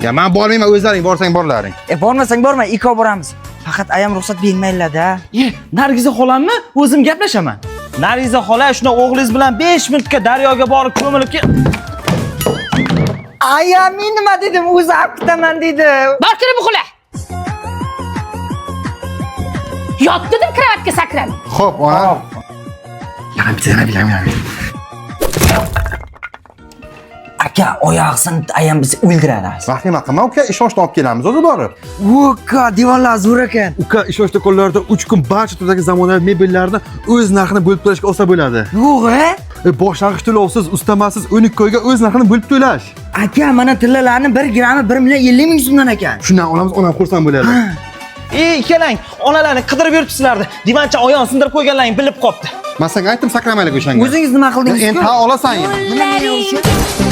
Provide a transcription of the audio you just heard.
Ya men bormayman, o'zlaring borsang borlaring. Bormasang borma, ikki boramiz. Faqat ayam ruxsat bermaylar-da. Nargiza xolammi? O'zim gaplashaman. Nargiza xola shuna o'g'lingiz bilan 5 minutga daryoga borib ko'milib Ayam men nima dedim? O'zi olib ketaman dedi. Bor kirib uxla. Yot dedim kravatga sakran. Xo'p, ona. Yana bilaman. Aka, oyog'ini ayam bizni o'ldiradi. Vahima qilma, uka, ishonchni olib kelamiz o'zi borib. Uka, divorlar zo'r ekan. Uka, ishonchli qo'llarda 3 kun barcha turdagi zamonaviy mebellarni o'z narxini bo'lib to'lashga olsa bo'ladi. Yo'q-a? Boshlang'ich to'lovsiz, ustamasiz 12 oyga o'z narxini bo'lib to'lash. Aka, mana tillalarning 1 grammi 1,50,000 so'mdan ekan. Shundan olamiz, onam xursand bo'ladi. keling, onalarni qidirib yuribsizlardi. Divancha oyog'ini sindirib qo'yganlaring bilib qopti. Men senga aytdim sakramalik o'shanga. O'zingiz nima qildingiz? Endi ta olasan. Yo'llaring